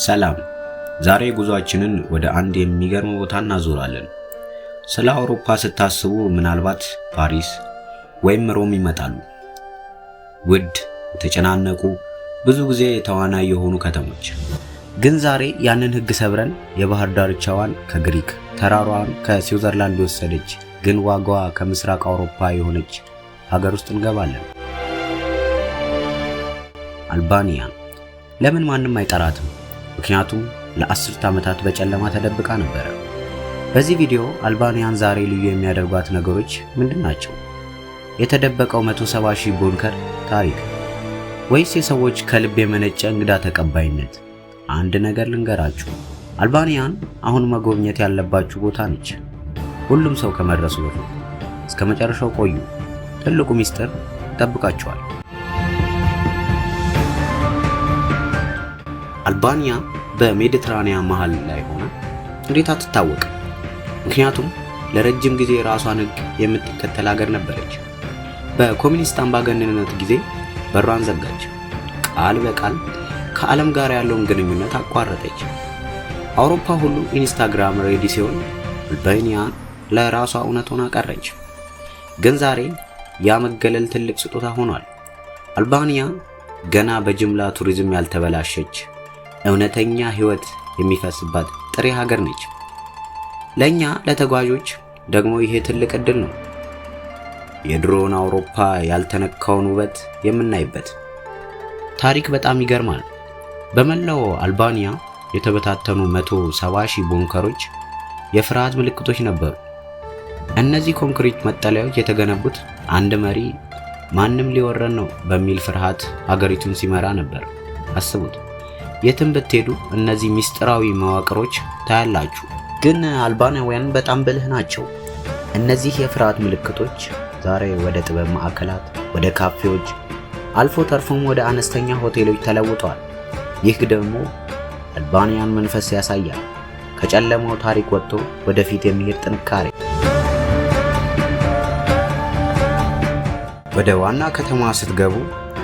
ሰላም። ዛሬ ጉዟችንን ወደ አንድ የሚገርም ቦታ እናዞራለን። ስለ አውሮፓ ስታስቡ ምናልባት ፓሪስ ወይም ሮም ይመጣሉ። ውድ፣ የተጨናነቁ፣ ብዙ ጊዜ ተዋናይ የሆኑ ከተሞች። ግን ዛሬ ያንን ሕግ ሰብረን የባህር ዳርቻዋን ከግሪክ ተራሯን ከስዊዘርላንድ የወሰደች ግን ዋጋዋ ከምስራቅ አውሮፓ የሆነች ሀገር ውስጥ እንገባለን። አልባንያ። ለምን ማንም አይጠራትም? ምክንያቱም ለአስርት ዓመታት በጨለማ ተደብቃ ነበር። በዚህ ቪዲዮ አልባንያን ዛሬ ልዩ የሚያደርጓት ነገሮች ምንድን ናቸው? የተደበቀው 170,000 ቡንከር ታሪክ ወይስ የሰዎች ከልብ የመነጨ እንግዳ ተቀባይነት? አንድ ነገር ልንገራችሁ፣ አልባንያን አሁን መጎብኘት ያለባችሁ ቦታ ነች። ሁሉም ሰው ከመድረሱ በፊት እስከ መጨረሻው ቆዩ። ትልቁ ሚስጥር ይጠብቃችኋል። አልባንያ በሜዲትራኒያን መሃል ላይ ሆና እንዴት አትታወቅም? ምክንያቱም ለረጅም ጊዜ ራሷን ሕግ የምትከተል ሀገር ነበረች። በኮሚኒስት አምባገነንነት ጊዜ በሯን ዘጋች። ቃል በቃል ከዓለም ጋር ያለውን ግንኙነት አቋረጠች። አውሮፓ ሁሉ ኢንስታግራም ሬዲ ሲሆን አልባንያ ለራሷ እውነት ሆና ቀረች። ግን ዛሬ ያ መገለል ትልቅ ስጦታ ሆኗል። አልባንያ ገና በጅምላ ቱሪዝም ያልተበላሸች እውነተኛ ሕይወት የሚፈስባት ጥሬ ሀገር ነች። ለኛ ለተጓዦች ደግሞ ይሄ ትልቅ ዕድል ነው። የድሮውን አውሮፓ ያልተነካውን ውበት የምናይበት ታሪክ በጣም ይገርማል። በመላው አልባንያ የተበታተኑ 170,000 ቡንከሮች የፍርሃት ምልክቶች ነበሩ። እነዚህ ኮንክሪት መጠለያዎች የተገነቡት አንድ መሪ ማንም ሊወረን ነው በሚል ፍርሃት ሀገሪቱን ሲመራ ነበር። አስቡት። የትም ብትሄዱ እነዚህ ሚስጥራዊ መዋቅሮች ታያላችሁ። ግን አልባንያውያን በጣም ብልህ ናቸው። እነዚህ የፍርሃት ምልክቶች ዛሬ ወደ ጥበብ ማዕከላት፣ ወደ ካፌዎች፣ አልፎ ተርፎም ወደ አነስተኛ ሆቴሎች ተለውጠዋል። ይህ ደግሞ አልባንያን መንፈስ ያሳያል። ከጨለማው ታሪክ ወጥቶ ወደፊት የሚሄድ ጥንካሬ። ወደ ዋና ከተማ ስትገቡ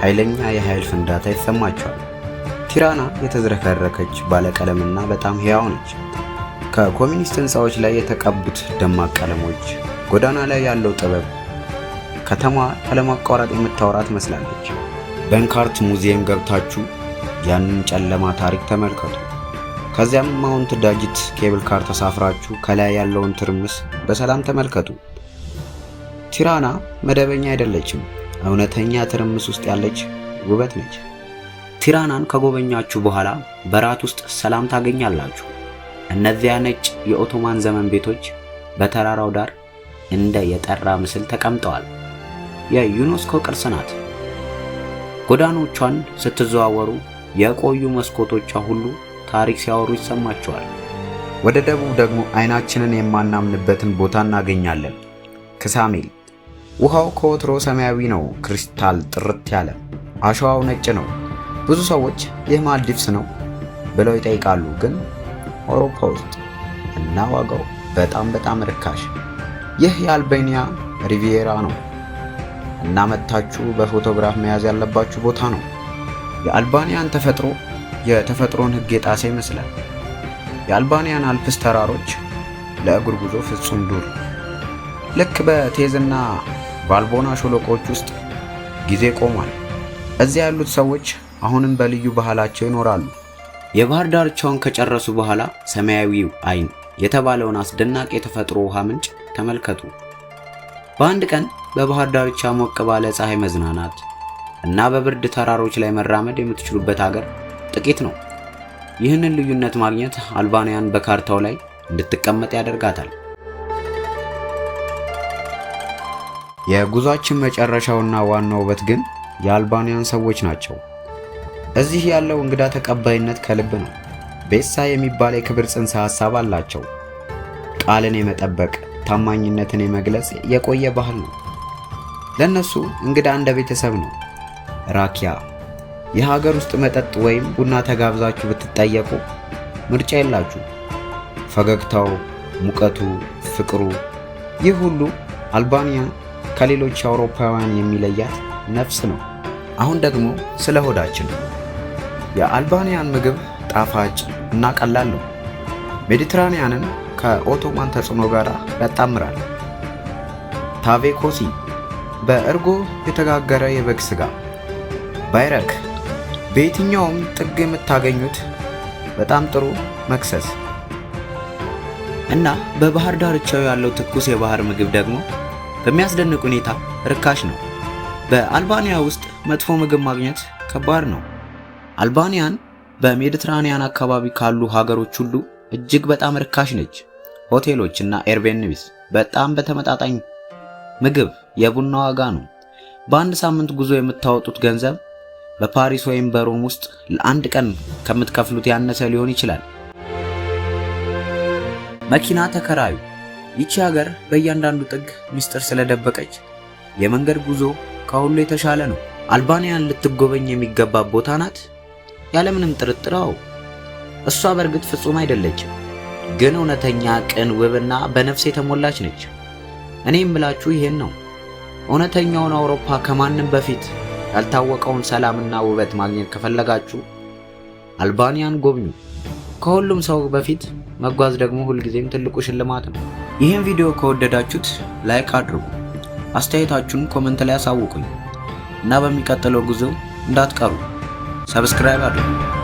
ኃይለኛ የኃይል ፍንዳታ ይሰማቸዋል። ቲራና የተዝረከረከች ባለቀለምና በጣም ሕያው ነች። ከኮሚኒስት ሕንፃዎች ላይ የተቀቡት ደማቅ ቀለሞች፣ ጎዳና ላይ ያለው ጥበብ፣ ከተማዋ ያለማቋረጥ የምታወራ ትመስላለች። በንካርት ሙዚየም ገብታችሁ ያንን ጨለማ ታሪክ ተመልከቱ። ከዚያም ማውንት ዳጅት ኬብል ካር ተሳፍራችሁ ከላይ ያለውን ትርምስ በሰላም ተመልከቱ። ቲራና መደበኛ አይደለችም፣ እውነተኛ ትርምስ ውስጥ ያለች ውበት ነች። ቲራናን ከጎበኛችሁ በኋላ በራት ውስጥ ሰላም ታገኛላችሁ። እነዚያ ነጭ የኦቶማን ዘመን ቤቶች በተራራው ዳር እንደ የጠራ ምስል ተቀምጠዋል። የዩኔስኮ ቅርስ ናት። ጎዳኖቿን ስትዘዋወሩ የቆዩ መስኮቶቿ ሁሉ ታሪክ ሲያወሩ ይሰማቸዋል። ወደ ደቡብ ደግሞ አይናችንን የማናምንበትን ቦታ እናገኛለን። ክሳሜል። ውሃው ከወትሮ ሰማያዊ ነው፣ ክሪስታል ጥርት ያለ። አሸዋው ነጭ ነው። ብዙ ሰዎች ይህ ማልዲቭስ ነው ብለው ይጠይቃሉ። ግን አውሮፓ ውስጥ እና ዋጋው በጣም ርካሽ። ይህ የአልባንያ ሪቪየራ ነው እና መታችሁ በፎቶግራፍ መያዝ ያለባችሁ ቦታ ነው። የአልባንያን ተፈጥሮ የተፈጥሮን ሕግ የጣሰ ይመስላል። የአልባንያን አልፕስ ተራሮች ለእግር ጉዞ ፍጹም ዱር። ልክ በቴዝና ቫልቦና ሸለቆዎች ውስጥ ጊዜ ቆሟል። እዚያ ያሉት ሰዎች አሁንም በልዩ ባህላቸው ይኖራሉ። የባህር ዳርቻውን ከጨረሱ በኋላ ሰማያዊው አይን የተባለውን አስደናቂ የተፈጥሮ ውሃ ምንጭ ተመልከቱ። በአንድ ቀን በባህር ዳርቻ ሞቅ ባለ ፀሐይ መዝናናት እና በብርድ ተራሮች ላይ መራመድ የምትችሉበት ሀገር ጥቂት ነው። ይህንን ልዩነት ማግኘት አልባንያን በካርታው ላይ እንድትቀመጥ ያደርጋታል። የጉዟችን መጨረሻውና ዋናው ውበት ግን የአልባንያን ሰዎች ናቸው። እዚህ ያለው እንግዳ ተቀባይነት ከልብ ነው። ቤሳ የሚባል የክብር ጽንሰ ሐሳብ አላቸው። ቃልን የመጠበቅ ታማኝነትን የመግለጽ የቆየ ባህል ነው። ለነሱ እንግዳ እንደ ቤተሰብ ነው። ራኪያ፣ የሀገር ውስጥ መጠጥ ወይም ቡና ተጋብዛችሁ ብትጠየቁ ምርጫ የላችሁ። ፈገግታው፣ ሙቀቱ፣ ፍቅሩ፣ ይህ ሁሉ አልባንያ ከሌሎች አውሮፓውያን የሚለያት ነፍስ ነው። አሁን ደግሞ ስለ ሆዳችን። የአልባንያን ምግብ ጣፋጭ እና ቀላል ነው። ሜዲትራኒያንን ከኦቶማን ተጽዕኖ ጋር ያጣምራል። ታቬኮሲ በእርጎ የተጋገረ የበግ ስጋ። ባይረክ በየትኛውም ጥግ የምታገኙት በጣም ጥሩ መክሰስ እና በባህር ዳርቻው ያለው ትኩስ የባህር ምግብ ደግሞ በሚያስደንቅ ሁኔታ ርካሽ ነው። በአልባኒያ ውስጥ መጥፎ ምግብ ማግኘት ከባድ ነው። አልባኒያን በሜዲትራኒያን አካባቢ ካሉ ሀገሮች ሁሉ እጅግ በጣም ርካሽ ነች። ሆቴሎች እና ኤርቤንቢስ በጣም በተመጣጣኝ ምግብ የቡና ዋጋ ነው። በአንድ ሳምንት ጉዞ የምታወጡት ገንዘብ በፓሪስ ወይም በሮም ውስጥ ለአንድ ቀን ከምትከፍሉት ያነሰ ሊሆን ይችላል። መኪና ተከራዩ። ይቺ ሀገር በእያንዳንዱ ጥግ ሚስጥር ስለደበቀች የመንገድ ጉዞ ከሁሉ የተሻለ ነው። አልባኒያን ልትጎበኝ የሚገባ ቦታ ናት ያለምንም ጥርጥር። እሷ በእርግጥ ፍጹም አይደለችም፣ ግን እውነተኛ፣ ቅን፣ ውብና በነፍስ የተሞላች ነች። እኔ የምላችሁ ይሄን ነው። እውነተኛውን አውሮፓ ከማንም በፊት ያልታወቀውን ሰላምና ውበት ማግኘት ከፈለጋችሁ አልባኒያን ጎብኙ። ከሁሉም ሰው በፊት መጓዝ ደግሞ ሁልጊዜም ትልቁ ሽልማት ነው። ይህን ቪዲዮ ከወደዳችሁት ላይክ አድርጉ፣ አስተያየታችሁን ኮሜንት ላይ አሳውቁኝ እና በሚቀጥለው ጉዞ እንዳትቀሩ ሰብስክራይብ አድርጉ።